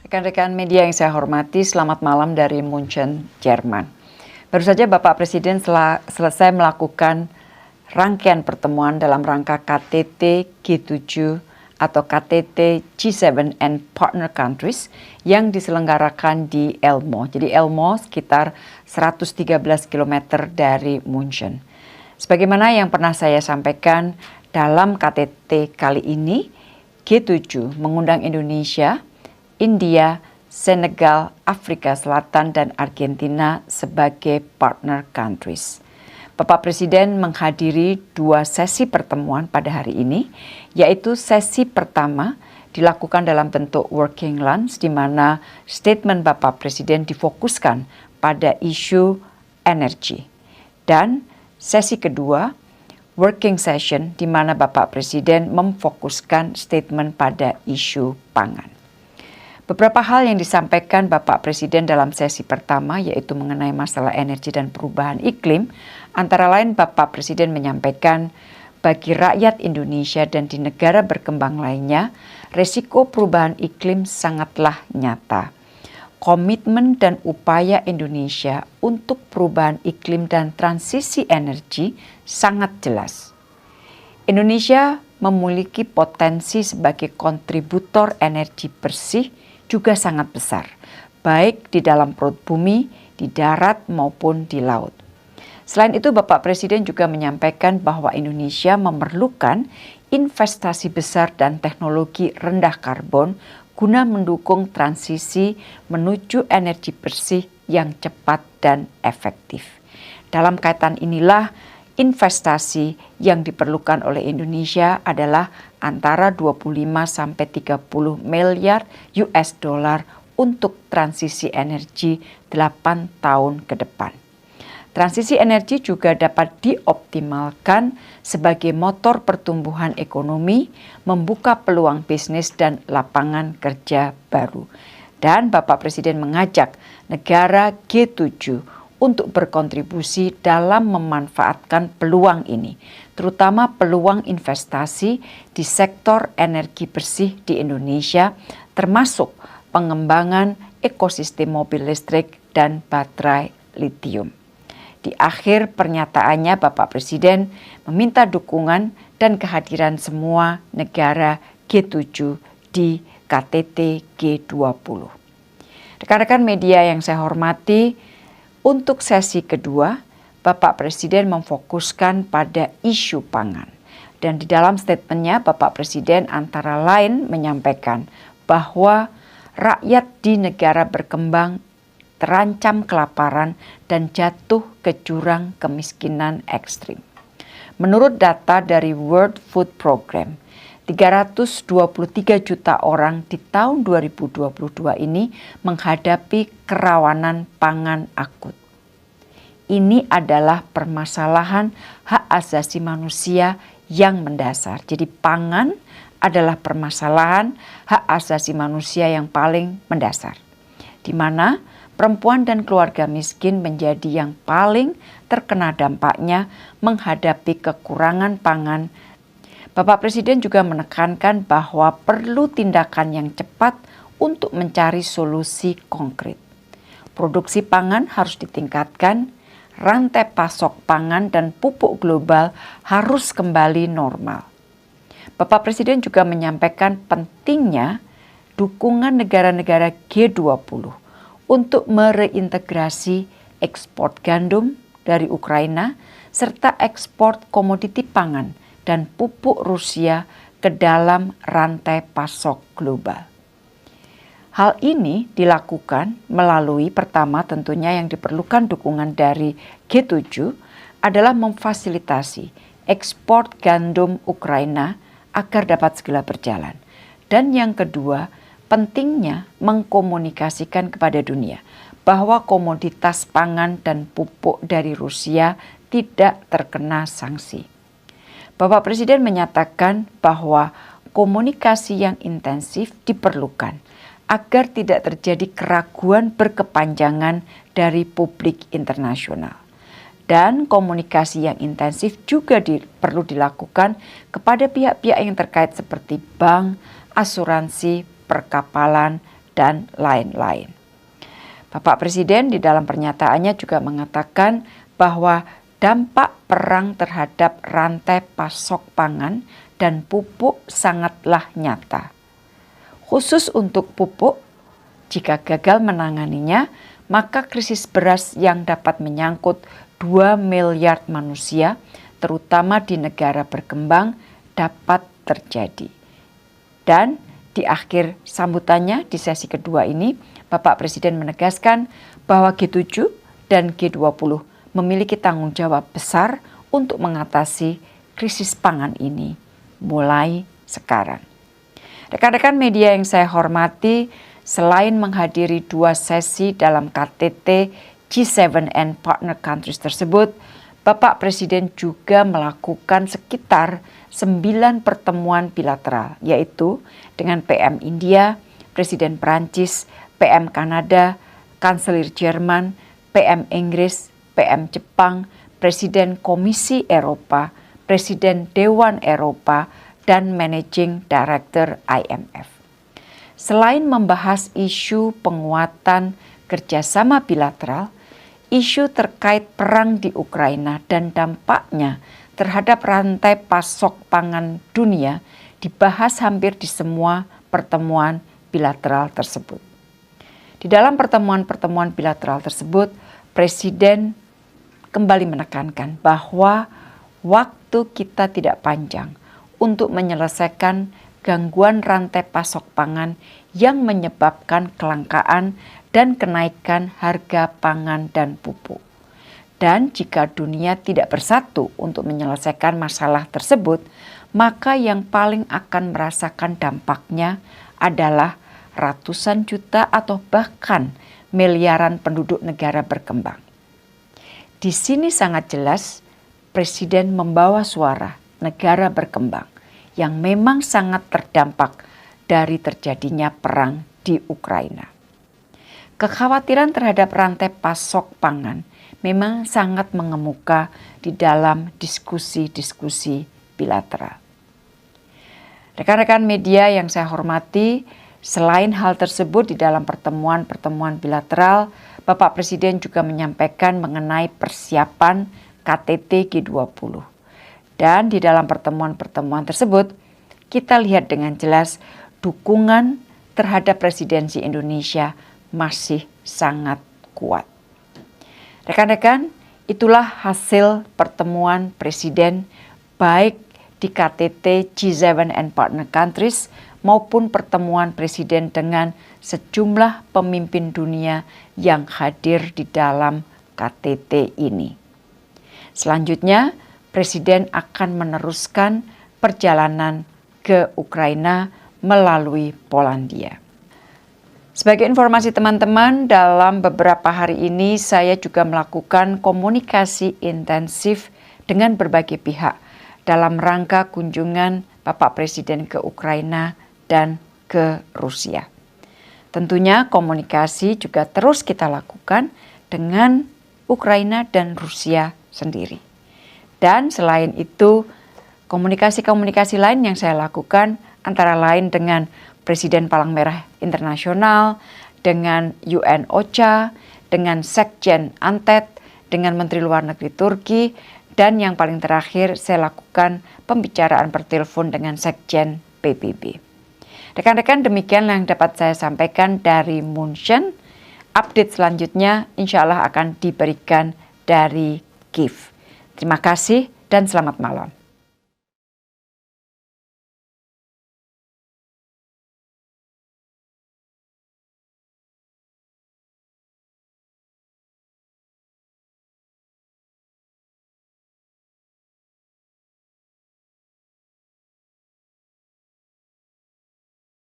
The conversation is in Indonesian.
Rekan-rekan media yang saya hormati, selamat malam dari München, Jerman. Baru saja Bapak Presiden selesai melakukan rangkaian pertemuan dalam rangka KTT G7 atau KTT G7 and Partner Countries yang diselenggarakan di Elmo. Jadi Elmo sekitar 113 km dari München. Sebagaimana yang pernah saya sampaikan dalam KTT kali ini, G7 mengundang Indonesia, India, Senegal, Afrika Selatan, dan Argentina sebagai partner countries. Bapak Presiden menghadiri dua sesi pertemuan pada hari ini, yaitu sesi pertama dilakukan dalam bentuk working lunch, di mana statement Bapak Presiden difokuskan pada isu energi. Dan sesi kedua, working session, di mana Bapak Presiden memfokuskan statement pada isu pangan. Beberapa hal yang disampaikan Bapak Presiden dalam sesi pertama yaitu mengenai masalah energi dan perubahan iklim, antara lain Bapak Presiden menyampaikan bagi rakyat Indonesia dan di negara berkembang lainnya, resiko perubahan iklim sangatlah nyata. Komitmen dan upaya Indonesia untuk perubahan iklim dan transisi energi sangat jelas. Indonesia memiliki potensi sebagai kontributor energi bersih juga sangat besar, baik di dalam perut bumi, di darat maupun di laut. Selain itu, Bapak Presiden juga menyampaikan bahwa Indonesia memerlukan investasi besar dan teknologi rendah karbon guna mendukung transisi menuju energi bersih yang cepat dan efektif. Dalam kaitan inilah, investasi yang diperlukan oleh Indonesia adalah antara 25 sampai 30 miliar US dollar untuk transisi energi 8 tahun ke depan. Transisi energi juga dapat dioptimalkan sebagai motor pertumbuhan ekonomi, membuka peluang bisnis dan lapangan kerja baru. Dan Bapak Presiden mengajak negara G7 untuk berkontribusi dalam memanfaatkan peluang ini, terutama peluang investasi di sektor energi bersih di Indonesia, termasuk pengembangan ekosistem mobil listrik dan baterai litium. Di akhir pernyataannya, Bapak Presiden meminta dukungan dan kehadiran semua negara G7 di KTT G20. Rekan-rekan media yang saya hormati, untuk sesi kedua, Bapak Presiden memfokuskan pada isu pangan. Dan di dalam statementnya, Bapak Presiden antara lain menyampaikan bahwa rakyat di negara berkembang terancam kelaparan dan jatuh ke jurang kemiskinan ekstrim. Menurut data dari World Food Program, 323 juta orang di tahun 2022 ini menghadapi kerawanan pangan akut. Ini adalah permasalahan hak asasi manusia yang mendasar. Jadi pangan adalah permasalahan hak asasi manusia yang paling mendasar, di mana perempuan dan keluarga miskin menjadi yang paling terkena dampaknya menghadapi kekurangan pangan. Bapak Presiden juga menekankan bahwa perlu tindakan yang cepat untuk mencari solusi konkret. Produksi pangan harus ditingkatkan, rantai pasok pangan dan pupuk global harus kembali normal. Bapak Presiden juga menyampaikan pentingnya dukungan negara-negara G20 untuk mereintegrasi ekspor gandum dari Ukraina serta ekspor komoditi pangan dan pupuk Rusia ke dalam rantai pasok global. Hal ini dilakukan melalui pertama tentunya yang diperlukan dukungan dari G7 adalah memfasilitasi ekspor gandum Ukraina agar dapat segera berjalan. Dan yang kedua, pentingnya mengkomunikasikan kepada dunia bahwa komoditas pangan dan pupuk dari Rusia tidak terkena sanksi. Bapak Presiden menyatakan bahwa komunikasi yang intensif diperlukan agar tidak terjadi keraguan berkepanjangan dari publik internasional. Dan komunikasi yang intensif juga perlu dilakukan kepada pihak-pihak yang terkait seperti bank, asuransi, perkapalan, dan lain-lain. Bapak Presiden di dalam pernyataannya juga mengatakan bahwa dampak perang terhadap rantai pasok pangan dan pupuk sangatlah nyata. Khusus untuk pupuk, jika gagal menanganinya, maka krisis beras yang dapat menyangkut 2 miliar manusia, terutama di negara berkembang, dapat terjadi. Dan di akhir sambutannya di sesi kedua ini, Bapak Presiden menegaskan bahwa G7 dan G20 memiliki tanggung jawab besar untuk mengatasi krisis pangan ini mulai sekarang. Rekan-rekan media yang saya hormati, selain menghadiri 2 sesi dalam KTT G7 and Partner Countries tersebut, Bapak Presiden juga melakukan sekitar 9 pertemuan bilateral, yaitu dengan PM India, Presiden Prancis, PM Kanada, Kanselir Jerman, PM Inggris, PM Jepang, Presiden Komisi Eropa, Presiden Dewan Eropa, dan Managing Director IMF. Selain membahas isu penguatan kerjasama bilateral, isu terkait perang di Ukraina dan dampaknya terhadap rantai pasok pangan dunia dibahas hampir di semua pertemuan bilateral tersebut. Di dalam pertemuan-pertemuan bilateral tersebut, Presiden kembali menekankan bahwa waktu kita tidak panjang untuk menyelesaikan gangguan rantai pasok pangan yang menyebabkan kelangkaan dan kenaikan harga pangan dan pupuk. Dan jika dunia tidak bersatu untuk menyelesaikan masalah tersebut, maka yang paling akan merasakan dampaknya adalah ratusan juta atau bahkan miliaran penduduk negara berkembang. Di sini sangat jelas Presiden membawa suara negara berkembang yang memang sangat terdampak dari terjadinya perang di Ukraina. Kekhawatiran terhadap rantai pasok pangan memang sangat mengemuka di dalam diskusi-diskusi bilateral. Rekan-rekan media yang saya hormati, selain hal tersebut di dalam pertemuan-pertemuan bilateral, Bapak Presiden juga menyampaikan mengenai persiapan KTT G20. Dan di dalam pertemuan-pertemuan tersebut, kita lihat dengan jelas dukungan terhadap presidensi Indonesia masih sangat kuat. Rekan-rekan, itulah hasil pertemuan Presiden baik di KTT G7 and Partner Countries maupun pertemuan Presiden dengan sejumlah pemimpin dunia yang hadir di dalam KTT ini. Selanjutnya, Presiden akan meneruskan perjalanan ke Ukraina melalui Polandia. Sebagai informasi teman-teman, dalam beberapa hari ini saya juga melakukan komunikasi intensif dengan berbagai pihak dalam rangka kunjungan Bapak Presiden ke Ukraina dan ke Rusia. Tentunya komunikasi juga terus kita lakukan dengan Ukraina dan Rusia sendiri. Dan selain itu, komunikasi-komunikasi lain yang saya lakukan antara lain dengan Presiden Palang Merah Internasional, dengan UN OCHA, dengan Sekjen Antet, dengan Menteri Luar Negeri Turki, dan yang paling terakhir saya lakukan pembicaraan per telepon dengan Sekjen PBB. Rekan-rekan, demikian yang dapat saya sampaikan dari München. Update selanjutnya insya Allah akan diberikan dari Kiev. Terima kasih dan selamat malam.